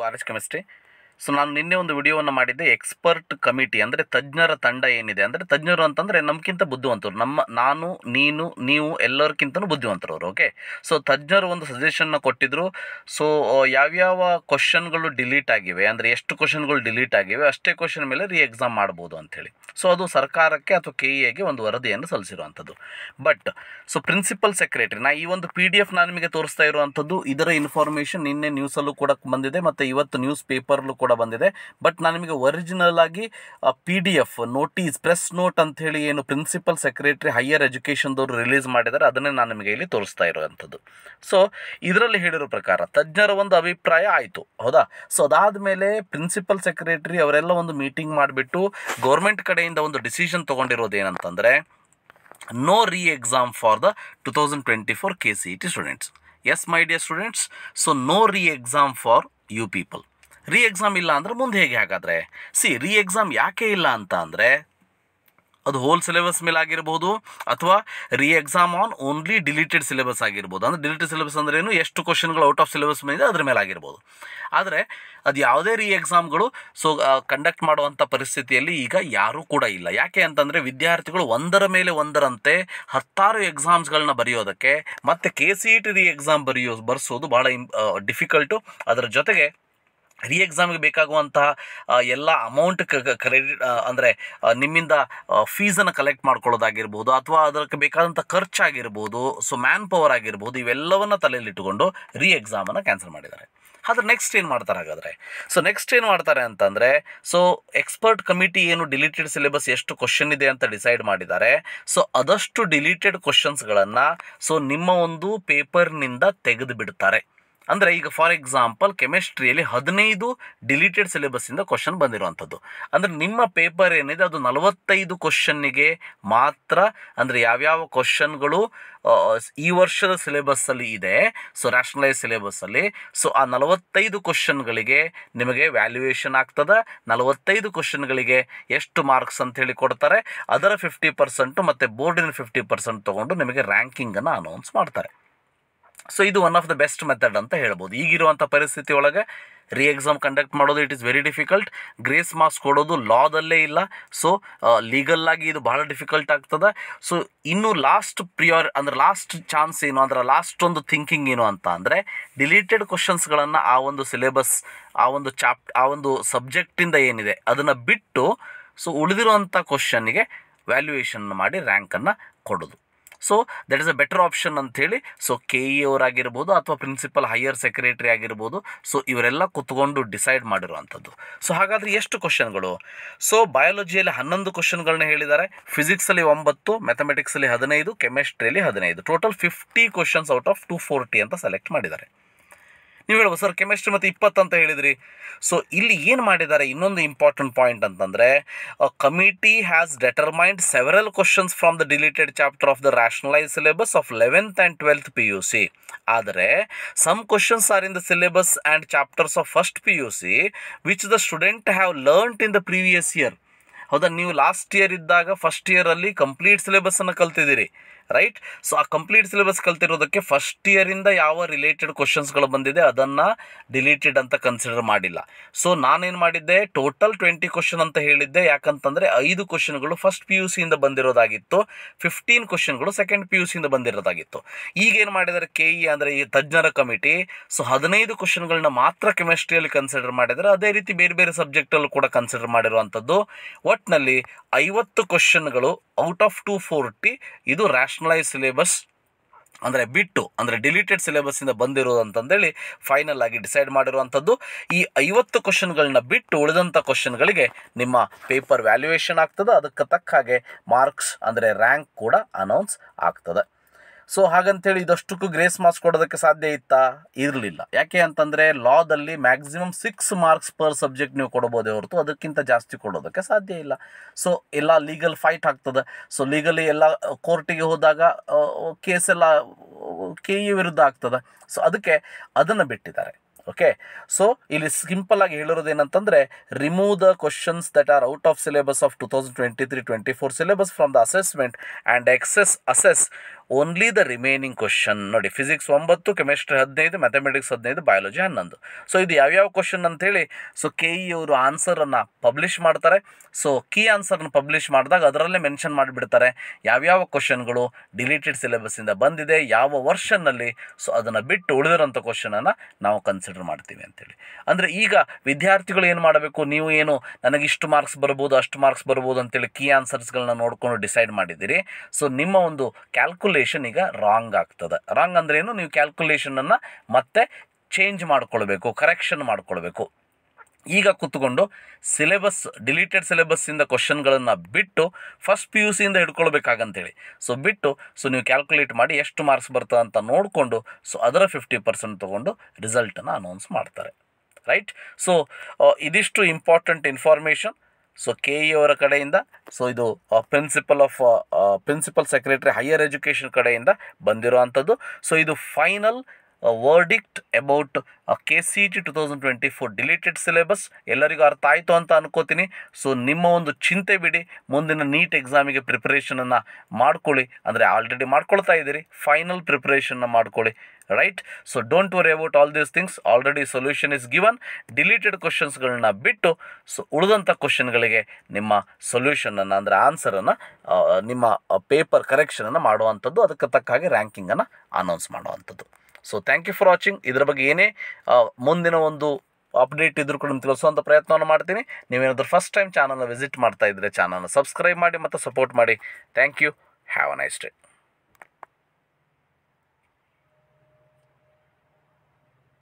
R H chemistry. So ನಾನು ನಿನ್ನೆ ಒಂದು ವಿಡಿಯೋವನ್ನು ಮಾಡಿದ್ದೆ. ಎಕ್ಸ್ಪರ್ಟ್ ಕಮಿಟಿ ಅಂದರೆ ತಜ್ಞರ ತಂಡ ಏನಿದೆ, ಅಂದರೆ ತಜ್ಞರು ಅಂತಂದರೆ ನಮಗಿಂತ ಬುದ್ಧಿವಂತರು, ನಾನು ನೀನು ನೀವು ಎಲ್ಲರಿಗಿಂತನೂ ಬುದ್ಧಿವಂತರು ಅವರು. ಓಕೆ, ಸೊ ತಜ್ಞರು ಒಂದು ಸಜೆಷನ್ನ ಕೊಟ್ಟಿದ್ದರು. ಸೊ ಯಾವ್ಯಾವ ಕ್ವಶನ್ಗಳು ಡಿಲೀಟ್ ಆಗಿವೆ, ಅಂದರೆ ಎಷ್ಟು ಕ್ವಶನ್ಗಳು ಡಿಲೀಟ್ ಆಗಿವೆ ಅಷ್ಟೇ ಕ್ವಶನ್ ಮೇಲೆ ಎಕ್ಸಾಮ್ ಮಾಡ್ಬೋದು ಅಂಥೇಳಿ. ಸೊ ಅದು ಸರ್ಕಾರಕ್ಕೆ ಅಥವಾ KEAಗೆ ಒಂದು ವರದಿಯನ್ನು ಸಲ್ಲಿಸಿರುವಂಥದ್ದು. ಬಟ್ ಸೊ ಪ್ರಿನ್ಸಿಪಲ್ ಸೆಕ್ರೆಟರಿ, ಈ ಒಂದು PDF ನಾನು ನಿಮಗೆ ತೋರಿಸ್ತಾ ಇರುವಂಥದ್ದು, ಇದರ ಇನ್ಫಾರ್ಮೇಷನ್ ನಿನ್ನೆ ನ್ಯೂಸಲ್ಲೂ ಕೂಡ ಬಂದಿದೆ ಮತ್ತು ಇವತ್ತು ನ್ಯೂಸ್ ಪೇಪರ್ಲು ಕೂಡ ಬಂದಿದೆ. ಬಟ್ ನಾನು ನಿಮಗೆ ಒರಿಜಿನಲ್ ಆಗಿ PDF ನೋಟಿಸ್, ಪ್ರೆಸ್ ನೋಟ್ ಅಂಥೇಳಿ ಏನು ಪ್ರಿನ್ಸಿಪಲ್ ಸೆಕ್ರೆಟರಿ ಹೈಯರ್ ಎಜುಕೇಷನ್ದವರು ರಿಲೀಸ್ ಮಾಡಿದ್ದಾರೆ, ಅದನ್ನೇ ನಾನು ನಿಮಗೆ ಇಲ್ಲಿ ತೋರಿಸ್ತಾ ಇರುವಂಥದ್ದು. ಸೊ ಇದರಲ್ಲಿ ಹೇಳಿರೋ ಪ್ರಕಾರ ತಜ್ಞರ ಒಂದು ಅಭಿಪ್ರಾಯ ಆಯಿತು, ಹೌದಾ. ಸೊ ಅದಾದಮೇಲೆ ಪ್ರಿನ್ಸಿಪಲ್ ಸೆಕ್ರೆಟರಿ ಅವರೆಲ್ಲ ಒಂದು ಮೀಟಿಂಗ್ ಮಾಡಿಬಿಟ್ಟು ಗೌರ್ಮೆಂಟ್ ಕಡೆಯಿಂದ ಒಂದು ಡಿಸಿಷನ್ ತೊಗೊಂಡಿರೋದು ಏನಂತಂದರೆ, no re-exam for the 2024 KCET students. Yes my dear students, so no re-exam for you people. Re-exam ಇಲ್ಲ ಅಂದರೆ ಮುಂದೆ ಹೇಗೆ? ಹಾಗಾದರೆ ರೀ-ಎಕ್ಸಾಮ್ ಯಾಕೆ ಇಲ್ಲ ಅಂತ ಅಂದರೆ, ಅದು ಹೋಲ್ ಸಿಲೆಬಸ್ ಮೇಲೆ ಆಗಿರ್ಬೋದು ಅಥವಾ ರೀ-ಎಕ್ಸಾಮ್ ಆನ್ ಓನ್ಲಿ ಡಿಲೀಟೆಡ್ ಸಿಲೆಬಸ್ ಆಗಿರ್ಬೋದು. ಅಂದರೆ ಡಿಲೀಟೆಡ್ ಸಿಲೆಬಸ್ ಅಂದ್ರೇನು, ಎಷ್ಟು ಕ್ವಶನ್ಗಳು ಔಟ್ ಆಫ್ ಸಿಲೆಬಸ್ ಮೇಲೆ ಅದ್ರ ಮೇಲೆ ಆಗಿರ್ಬೋದು. ಆದರೆ ಅದು ಯಾವುದೇ ರೀ-ಎಕ್ಸಾಮ್ಗಳು ಕಂಡಕ್ಟ್ ಮಾಡುವಂಥ ಪರಿಸ್ಥಿತಿಯಲ್ಲಿ ಈಗ ಯಾರೂ ಕೂಡ ಇಲ್ಲ. ಯಾಕೆ ಅಂತಂದರೆ ವಿದ್ಯಾರ್ಥಿಗಳು ಒಂದರ ಮೇಲೆ ಒಂದರಂತೆ 10 ಎಕ್ಸಾಮ್ಸ್ಗಳನ್ನ ಬರೆಯೋದಕ್ಕೆ ಮತ್ತು KCET ರೀ-ಎಕ್ಸಾಮ್ ಬರ್ಸೋದು ಭಾಳ ಡಿಫಿಕಲ್ಟು. ಅದರ ಜೊತೆಗೆ ರೀ-ಎಕ್ಸಾಮ್ಗೆ ಬೇಕಾಗುವಂತಹ ಎಲ್ಲ ಅಮೌಂಟ್ ಕ್ರೆಡಿಟ್ ಅಂದರೆ ನಿಮ್ಮಿಂದ ಫೀಸನ್ನು ಕಲೆಕ್ಟ್ ಮಾಡ್ಕೊಳ್ಳೋದಾಗಿರ್ಬೋದು ಅಥವಾ ಅದಕ್ಕೆ ಬೇಕಾದಂಥ ಖರ್ಚಾಗಿರ್ಬೋದು, ಸೊ ಮ್ಯಾನ್ ಪವರ್ ಆಗಿರ್ಬೋದು, ಇವೆಲ್ಲವನ್ನು ತಲೆಯಲ್ಲಿಟ್ಟುಕೊಂಡು ರೀ-ಎಕ್ಸಾಮನ್ನು ಕ್ಯಾನ್ಸಲ್ ಮಾಡಿದ್ದಾರೆ. ಆದರೆ ನೆಕ್ಸ್ಟ್ ಏನು ಮಾಡ್ತಾರೆ ಹಾಗಾದರೆ? ಸೊ ನೆಕ್ಸ್ಟ್ ಏನು ಮಾಡ್ತಾರೆ ಅಂತಂದರೆ, ಸೊ ಎಕ್ಸ್ಪರ್ಟ್ ಕಮಿಟಿ ಏನು ಡಿಲೀಟೆಡ್ ಸಿಲೆಬಸ್ ಎಷ್ಟು ಕ್ವಶನ್ ಇದೆ ಅಂತ ಡಿಸೈಡ್ ಮಾಡಿದ್ದಾರೆ. ಸೊ ಅದಷ್ಟು ಡಿಲೀಟೆಡ್ ಕ್ವಶನ್ಸ್ಗಳನ್ನು ಸೊ ನಿಮ್ಮ ಒಂದು ಪೇಪರ್ನಿಂದ ತೆಗೆದು ಬಿಡ್ತಾರೆ. ಅಂದರೆ ಈಗ ಫಾರ್ ಎಕ್ಸಾಂಪಲ್ ಕೆಮಿಸ್ಟ್ರಿಯಲ್ಲಿ 15 ಡಿಲೀಟೆಡ್ ಸಿಲೆಬಸ್ಸಿಂದ ಕ್ವಶನ್ ಬಂದಿರುವಂಥದ್ದು. ಅಂದರೆ ನಿಮ್ಮ ಪೇಪರ್ ಏನಿದೆ ಅದು 45 ಕ್ವಶನ್ನಿಗೆ ಮಾತ್ರ, ಅಂದರೆ ಯಾವ್ಯಾವ ಕ್ವಶನ್ಗಳು ಈ ವರ್ಷದ ಸಿಲೆಬಸ್ಸಲ್ಲಿ ಇದೆ, ಸೊ ರ್ಯಾಷನಲೈಸ್ ಸಿಲೆಬಸ್ಸಲ್ಲಿ, ಸೊ ಆ 45 ಕ್ವಶನ್ಗಳಿಗೆ ನಿಮಗೆ ವ್ಯಾಲ್ಯೂಯೇಷನ್ ಆಗ್ತದೆ. 45 ಕ್ವಶನ್ಗಳಿಗೆ ಎಷ್ಟು ಮಾರ್ಕ್ಸ್ ಅಂತ ಹೇಳಿ ಕೊಡ್ತಾರೆ, ಅದರ 50% ಮತ್ತು ಬೋರ್ಡಿನ 50% ತೊಗೊಂಡು ನಿಮಗೆ ರ್ಯಾಂಕಿಂಗನ್ನು ಅನೌನ್ಸ್ ಮಾಡ್ತಾರೆ. ಸೊ ಇದು one of the best method ಅಂತ ಹೇಳ್ಬೋದು. ಈಗಿರುವಂಥ ಪರಿಸ್ಥಿತಿ ಒಳಗೆ ರೀ-ಎಕ್ಸಾಮ್ ಕಂಡಕ್ಟ್ ಮಾಡೋದು it is very difficult. Grace marks ಕೊಡೋದು ಲಾದಲ್ಲೇ ಇಲ್ಲ. ಸೊ ಲೀಗಲ್ಲಾಗಿ ಇದು ಭಾಳ ಡಿಫಿಕಲ್ಟ್ ಆಗ್ತದೆ. ಸೊ ಇನ್ನು ಲಾಸ್ಟ್ ಅಂದರೆ ಲಾಸ್ಟ್ ಚಾನ್ಸ್ ಏನು ಅಂದರೆ, ಲಾಸ್ಟ್ ಒಂದು ಥಿಂಕಿಂಗ್ ಏನು ಅಂತ ಅಂದರೆ, ಡಿಲೀಟೆಡ್ ಕ್ವಶನ್ಸ್ಗಳನ್ನು ಆ ಒಂದು ಸಿಲೆಬಸ್, ಆ ಒಂದು ಸಬ್ಜೆಕ್ಟಿಂದ ಏನಿದೆ ಅದನ್ನು ಬಿಟ್ಟು ಸೊ ಉಳಿದಿರುವಂಥ ಕ್ವಶನ್ನಿಗೆ ವ್ಯಾಲ್ಯೂಯೇಷನ್ ಮಾಡಿ ರ್ಯಾಂಕನ್ನು ಕೊಡೋದು. So that is a better option ಅಂಥೇಳಿ ಸೊ KE ಅವರಾಗಿರ್ಬೋದು ಅಥವಾ ಪ್ರಿನ್ಸಿಪಲ್ ಹೈಯರ್ ಸೆಕ್ರೆಟರಿ ಆಗಿರ್ಬೋದು, ಸೊ ಇವರೆಲ್ಲ ಕೂತ್ಕೊಂಡು ಡಿಸೈಡ್ ಮಾಡಿರುವಂಥದ್ದು. ಸೊ ಹಾಗಾದರೆ ಎಷ್ಟು ಕ್ವಶನ್ಗಳು? ಸೊ ಬಯಾಲಜಿಯಲ್ಲಿ 11 ಕ್ವಶನ್ಗಳನ್ನ ಹೇಳಿದ್ದಾರೆ, ಫಿಸಿಕ್ಸಲ್ಲಿ 9, ಮ್ಯಾಥಮೆಟಿಕ್ಸಲ್ಲಿ 15, ಕೆಮಿಸ್ಟ್ರಿಯಲ್ಲಿ 15, ಟೋಟಲ್ 50 ಕ್ವಶನ್ಸ್ ಔಟ್ ಆಫ್ 240 ಅಂತ ಸೆಲೆಕ್ಟ್ ಮಾಡಿದ್ದಾರೆ. ನೀವು ಹೇಳ್ಬೋದು ಸರ್ ಕೆಮಿಸ್ಟ್ರಿ ಮತ್ತು 20 ಅಂತ ಹೇಳಿದ್ರಿ. ಸೊ ಇಲ್ಲಿ ಏನು ಮಾಡಿದ್ದಾರೆ, ಇನ್ನೊಂದು ಇಂಪಾರ್ಟೆಂಟ್ ಪಾಯಿಂಟ್ ಅಂತಂದರೆ, committee has determined several questions from the deleted chapter of the rationalise syllabus of 11th and 12th PUC. ಆದರೆ some questions are in the syllabus and chapters of first PUC which the student have learned in the previous year. ಹೌದಾ, ನೀವು last year ಇದ್ದಾಗ first ಇಯರಲ್ಲಿ complete ಸಿಲೆಬಸ್ಸನ್ನು ಕಲ್ತಿದ್ದೀರಿ, right. So ಆ complete syllabus ಕಲ್ತಿರೋದಕ್ಕೆ first ಇಯರಿಂದ ಯಾವ ರಿಲೇಟೆಡ್ ಕ್ವಶನ್ಸ್ಗಳು ಬಂದಿದೆ ಅದನ್ನು ಡಿಲೀಟೆಡ್ ಅಂತ ಕನ್ಸಿಡರ್ ಮಾಡಿಲ್ಲ. ಸೊ ನಾನೇನು ಮಾಡಿದ್ದೆ, ಟೋಟಲ್ 20 ಕ್ವಶನ್ ಅಂತ ಹೇಳಿದ್ದೆ. ಯಾಕಂತಂದರೆ 5 ಕ್ವಶನ್ಗಳು ಫಸ್ಟ್ PUCಯಿಂದ ಬಂದಿರೋದಾಗಿತ್ತು, 15 ಕ್ವಶನ್ಗಳು ಸೆಕೆಂಡ್ PUCಯಿಂದ ಬಂದಿರೋದಾಗಿತ್ತು. ಈಗೇನು ಮಾಡಿದ್ದಾರೆ KE ಅಂದರೆ ಈ ತಜ್ಞರ ಕಮಿಟಿ, ಸೊ 15 ಕ್ವಶನ್ಗಳನ್ನ ಮಾತ್ರ ಕೆಮಿಸ್ಟ್ರಿಯಲ್ಲಿ ಕನ್ಸಿಡರ್ ಮಾಡಿದ್ದಾರೆ. ಅದೇ ರೀತಿ ಬೇರೆ ಬೇರೆ ಸಬ್ಜೆಕ್ಟಲ್ಲೂ ಕೂಡ ಕನ್ಸಿಡರ್ ಮಾಡಿರುವಂಥದ್ದು. ಒಟ್ಟಿನಲ್ಲಿ 50 ಕ್ವಶನ್ಗಳು ಔಟ್ ಆಫ್ 240 ಇದು ರ್ಯಾಷನಲೈಸ್ ಸಿಲೆಬಸ್ ಅಂದರೆ ಬಿಟ್ಟು, ಅಂದರೆ ಡಿಲೀಟೆಡ್ ಸಿಲೆಬಸ್ಸಿಂದ ಬಂದಿರೋದು ಅಂತಂದೇಳಿ ಫೈನಲ್ ಆಗಿ ಡಿಸೈಡ್ ಮಾಡಿರುವಂಥದ್ದು. ಈ 50 ಕ್ವಶನ್ಗಳನ್ನ ಬಿಟ್ಟು ಉಳಿದಂಥ ಕ್ವಶನ್ಗಳಿಗೆ ನಿಮ್ಮ ಪೇಪರ್ ವ್ಯಾಲ್ಯೂಯೇಷನ್ ಆಗ್ತದೆ, ಅದಕ್ಕೆ ತಕ್ಕ ಹಾಗೆ ಮಾರ್ಕ್ಸ್ ಅಂದರೆ ರ್ಯಾಂಕ್ ಕೂಡ ಅನೌನ್ಸ್ ಆಗ್ತದೆ. ಸೊ ಹಾಗಂತೇಳಿ ಇದಷ್ಟಕ್ಕೂ ಗ್ರೇಸ್ ಮಾರ್ಕ್ಸ್ ಕೊಡೋದಕ್ಕೆ ಸಾಧ್ಯ ಇತ್ತಾ? ಇರಲಿಲ್ಲ. ಯಾಕೆ ಅಂತಂದರೆ ಲಾದಲ್ಲಿ ಮ್ಯಾಕ್ಸಿಮಮ್ 6 ಮಾರ್ಕ್ಸ್ ಪರ್ ಸಬ್ಜೆಕ್ಟ್ ನೀವು ಕೊಡ್ಬೋದೇ ಹೊರತು ಅದಕ್ಕಿಂತ ಜಾಸ್ತಿ ಕೊಡೋದಕ್ಕೆ ಸಾಧ್ಯ ಇಲ್ಲ. ಸೊ ಎಲ್ಲ ಲೀಗಲ್ ಫೈಟ್ ಆಗ್ತದೆ. ಸೊ ಲೀಗಲಿ ಎಲ್ಲ ಕೋರ್ಟಿಗೆ ಹೋದಾಗ ಕೇಸೆಲ್ಲ KE ವಿರುದ್ಧ ಆಗ್ತದೆ. ಸೊ ಅದಕ್ಕೆ ಅದನ್ನು ಬಿಟ್ಟಿದ್ದಾರೆ. ಓಕೆ, ಸೊ ಇಲ್ಲಿ ಸಿಂಪಲ್ ಆಗಿ ಹೇಳಿರೋದು ಏನಂತಂದರೆ, remove the questions that are out of syllabus of 2023-24 syllabus from the assessment and assess only the remaining question ನೋಡಿ, physics 9, chemistry 15, mathematics 15, biology 11. So ಇದು ಯಾವ್ಯಾವ ಕ್ವಶನ್ ಅಂತೇಳಿ ಸೊ KE ಅವರು ಆನ್ಸರನ್ನು ಪಬ್ಲಿಷ್ ಮಾಡ್ತಾರೆ. ಸೊ ಕೀ ಆನ್ಸರ್ನ ಪಬ್ಲಿಷ್ ಮಾಡಿದಾಗ ಅದರಲ್ಲೇ ಮೆನ್ಷನ್ ಮಾಡಿಬಿಡ್ತಾರೆ ಯಾವ್ಯಾವ ಕ್ವಶನ್ಗಳು ಡಿಲೀಟೆಡ್ ಸಿಲೆಬಸ್ಸಿಂದ ಬಂದಿದೆ, ಯಾವ ವರ್ಷನ್ನಲ್ಲಿ. ಸೊ ಅದನ್ನು ಬಿಟ್ಟು ಉಳಿದಿರೋಂಥ ಕ್ವಶನನ್ನು ನಾವು ಕನ್ಸಿಡರ್ ಮಾಡ್ತೀವಿ ಅಂತೇಳಿ. ಅಂದರೆ ಈಗ ವಿದ್ಯಾರ್ಥಿಗಳು ಏನು ಮಾಡಬೇಕು, ನೀವು ಏನು ನನಗಿಷ್ಟು ಮಾರ್ಕ್ಸ್ ಬರ್ಬೋದು, ಅಷ್ಟು ಮಾರ್ಕ್ಸ್ ಬರ್ಬೋದು ಅಂತೇಳಿ ಕೀ ಆನ್ಸರ್ಸ್ಗಳನ್ನ ನೋಡಿಕೊಂಡು ಡಿಸೈಡ್ ಮಾಡಿದ್ದೀರಿ. ಸೊ ನಿಮ್ಮ ಒಂದು ಕ್ಯಾಲ್ಕುಲೇಷನ್ ಈಗ ರಾಂಗ್ ಆಗ್ತದೆ. ರಾಂಗ್ ಅಂದ್ರೇನು, ನೀವು ಕ್ಯಾಲ್ಕುಲೇಷನನ್ನು ಮತ್ತೆ ಚೇಂಜ್ ಮಾಡ್ಕೊಳ್ಬೇಕು, ಕರೆಕ್ಷನ್ ಮಾಡ್ಕೊಳ್ಬೇಕು. ಈಗ ಕೂತ್ಕೊಂಡು ಸಿಲೆಬಸ್ ಡಿಲೀಟೆಡ್ ಸಿಲೆಬಸ್ಸಿಂದ ಕ್ವಶನ್ಗಳನ್ನು ಬಿಟ್ಟು ಫಸ್ಟ್ PUC ಇಂದ ಹಿಡ್ಕೊಳ್ಬೇಕಾಗಂತೇಳಿ. ಸೊ ಬಿಟ್ಟು ನೀವು ಕ್ಯಾಲ್ಕುಲೇಟ್ ಮಾಡಿ ಎಷ್ಟು ಮಾರ್ಕ್ಸ್ ಬರ್ತದೆ ಅಂತ ನೋಡಿಕೊಂಡು ಸೊ ಅದರ 50% ತೊಗೊಂಡು ರಿಸಲ್ಟನ್ನು ಅನೌನ್ಸ್ ಮಾಡ್ತಾರೆ. ರೈಟ್. ಸೊ ಇದಿಷ್ಟು ಇಂಪಾರ್ಟೆಂಟ್ ಇನ್ಫಾರ್ಮೇಷನ್ ಸೊ KE ಅವರ ಕಡೆಯಿಂದ. ಸೊ ಇದು ಪ್ರಿನ್ಸಿಪಲ್ ಸೆಕ್ರೆಟರಿ ಹೈಯರ್ ಎಜುಕೇಷನ್ ಕಡೆಯಿಂದ ಬಂದಿರೋ ಅಂಥದ್ದು. ಸೊ ಇದು final verdict about KCET 2024 deleted syllabus. ಎಲ್ಲರಿಗೂ ಅರ್ಥ ಆಯಿತು ಅಂತ ಅನ್ಕೋತೀನಿ. ಸೊ ನಿಮ್ಮ ಒಂದು ಚಿಂತೆ ಬಿಡಿ, ಮುಂದಿನ ನೀಟ್ ಎಕ್ಸಾಮಿಗೆ ಪ್ರಿಪರೇಷನನ್ನು ಮಾಡ್ಕೊಳ್ಳಿ. ಅಂದರೆ ಆಲ್ರೆಡಿ ಮಾಡ್ಕೊಳ್ತಾ ಇದ್ದೀರಿ, ಫೈನಲ್ ಪ್ರಿಪರೇಷನ್ನ ಮಾಡ್ಕೊಳ್ಳಿ. Right. So don't worry about all these things, already solution is given. Deleted ಕ್ವಶನ್ಸ್ಗಳನ್ನ ಬಿಟ್ಟು ಸೊ ಉಳಿದಂಥ ಕ್ವಶನ್ಗಳಿಗೆ ನಿಮ್ಮ ಸೊಲ್ಯೂಷನನ್ನು ಅಂದರೆ ಆನ್ಸರನ್ನು ನಿಮ್ಮ ಪೇಪರ್ ಕರೆಕ್ಷನನ್ನು ಮಾಡುವಂಥದ್ದು, ಅದಕ್ಕೆ ತಕ್ಕ ಹಾಗೆ ರ್ಯಾಂಕಿಂಗನ್ನು ಅನೌನ್ಸ್ ಮಾಡುವಂಥದ್ದು. So thank you for watching. ಇದರ ಬಗ್ಗೆ ಏನೇ ಮುಂದಿನ ಒಂದು ಅಪ್ಡೇಟ್ ಇದ್ರೂ ಕೂಡ ತಿಳಿಸುವಂಥ ಪ್ರಯತ್ನವನ್ನು ಮಾಡ್ತೀನಿ. ನೀವೇನಾದರೂ ಫಸ್ಟ್ ಟೈಮ್ ಚಾನಲ್ನ ವಿಸಿಟ್ ಮಾಡ್ತಾ ಇದ್ದರೆ ಚಾನಲ್ನ ಸಬ್ಸ್ಕ್ರೈಬ್ ಮಾಡಿ ಮತ್ತು ಸಪೋರ್ಟ್ ಮಾಡಿ. Thank you. Have a nice day.